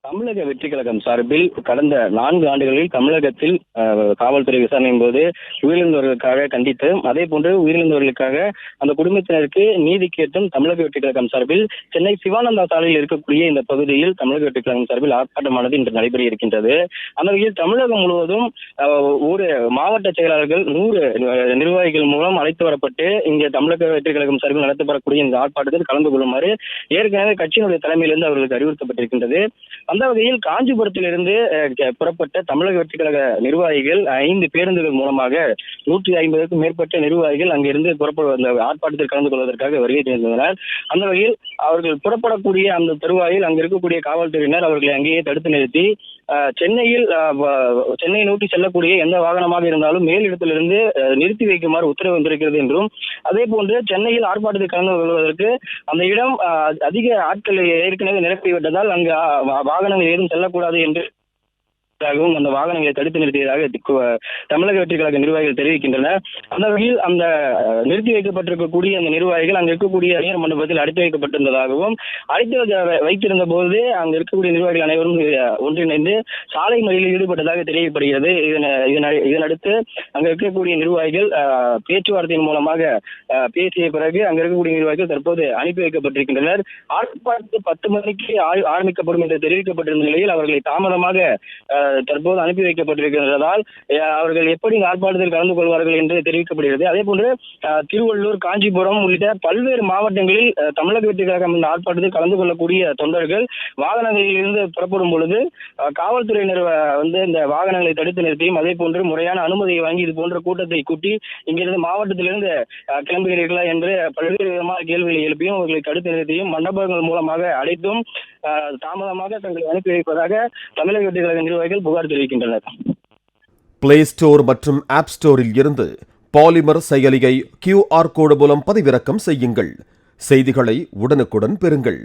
தமிழக வெற்றி கழகம் சார்பில் கடந்த 4 ஆண்டுகளில் தமிழகத்தில் காவல்துறை விசாரணையின் போது உயிரிழந்தவர்களுக்காக கண்டித்து, அதே போன்று உயிரிழந்தவர்களுக்காக அந்த குடும்பத்தினருக்கு நீதி கேட்டும் தமிழக வெற்றி கழகம் சார்பில் சென்னை சிவானந்தா சாலையில் இருக்கக்கூடிய இந்த பகுதியில் தமிழக வெற்றி கழகம் சார்பில் ஆர்ப்பாட்டமானது இன்று நடைபெற இருக்கின்றது. அந்த வகையில் தமிழகம் முழுவதும் ஒரு மாவட்ட செயலாளர்கள் 100 நிர்வாகிகள் மூலம் அழைத்து வரப்பட்டு இங்கே தமிழக வெற்றி கழகம் சார்பில் நடத்தப்படக்கூடிய இந்த ஆர்ப்பாட்டத்தில் கலந்து கொள்ளுமாறு ஏற்கனவே கட்சியினுடைய தலைமையிலிருந்து அவர்களுக்கு அறிவுறுத்தப்பட்டிருக்கின்றது. அந்த வகையில் காஞ்சிபுரத்திலிருந்து புறப்பட்ட தமிழக வெற்றி கழக நிர்வாகிகள் 5 பேருந்துகள் மூலமாக 150க்கும் மேற்பட்ட நிர்வாகிகள் அங்கிருந்து அந்த ஆர்ப்பாட்டத்தில் கலந்து கொள்வதற்காக வருகை தந்திருந்தனர். அந்த வகையில் அவர்கள் புறப்படக்கூடிய அந்த தருவாயில் அங்கு இருக்கக்கூடிய காவல்துறையினர் அவர்களை அங்கேயே தடுத்து நிறுத்தி சென்னையை நோக்கி செல்லக்கூடிய எந்த வாகனமாக இருந்தாலும் மேலிடத்திலிருந்து நிறுத்தி வைக்குமாறு உத்தரவு வந்திருக்கிறது என்றும், அதே போன்று சென்னையில் ஆர்ப்பாட்டத்தில் கலந்து கொள்வதற்கு அந்த இடம் அதிக ஆட்கள் ஏற்கனவே நிரப்பிவிட்டதால் அங்கு வாகனங்கள் ஏதும் செல்லக்கூடாது என்று அந்த வாகனங்களை தடுத்து நிறுத்தியதாக தமிழக வெற்றி கழக நிர்வாகிகள் தெரிவிக்கின்றனர். அந்த வகையில் அந்த நிறுத்தி வைக்கப்பட்டிருக்கக்கூடிய அந்த நிர்வாகிகள் அங்கு இருக்கக்கூடிய நேர் மண்டபத்தில் அடைத்து வைக்கப்பட்டிருந்ததாகவும், அடைத்து வைத்திருந்த போது அங்கு இருக்கக்கூடிய நிர்வாகிகள் அனைவரும் ஒன்றிணைந்து சாலை மறியலில் ஈடுபட்டதாக தெரியப்படுகிறது. இதனடுத்து அங்கு இருக்கக்கூடிய நிர்வாகிகள் பேச்சுவார்த்தையின் மூலமாக பேசிய பிறகு அங்கு இருக்கக்கூடிய நிர்வாகிகள் தற்போது அனுப்பி வைக்கப்பட்டிருக்கின்றனர். ஆர்ப்பாட்டத்து 10 மணிக்கு ஆரம்பிக்கப்படும் என்று தெரிவிக்கப்பட்டிருந்த நிலையில் அவர்களை தாமதமாக தற்போது அனுப்பி வைக்கப்பட்டிருக்கிறதால் அவர்கள் எப்படி ஆர்ப்பாட்டத்தில் கலந்து கொள்வார்கள் என்று தெரிவிக்கப்படுகிறது. அதே போன்று திருவள்ளூர், காஞ்சிபுரம் உள்ளிட்ட பல்வேறு மாவட்டங்களில் தமிழக வெற்றி கழகம் இந்த ஆர்ப்பாட்டத்தில் கலந்து கொள்ளக்கூடிய தொண்டர்கள் வாகனங்களில் இருந்து புறப்படும் பொழுது காவல்துறையினர் இந்த வாகனங்களை தடுத்து நிறுத்தியும், அதே போன்று முறையான அனுமதியை வாங்கி இது போன்ற கூட்டத்தை கூட்டி இங்கிருந்து மாவட்டத்திலிருந்து கிளம்புகிறீர்களா என்று பல்வேறு விதமான கேள்விகளை எழுப்பியும் அவர்களை தடுத்து நிறுத்தியும் மண்டபங்கள் மூலமாக அழைத்தும் தாமதமாக தங்களை அனுப்பி வைப்பதாக தமிழக வெற்றி கழக நிர்வாகிகள் புகார் தெரிவிக்கின்றனர். பிளே ஸ்டோர் மற்றும் ஆப் ஸ்டோரில் இருந்து பாலிமர் செயலியை QR கோடு மூலம் பதிவிறக்கம் செய்யுங்கள். செய்திகளை உடனுக்குடன் பெறுங்கள்.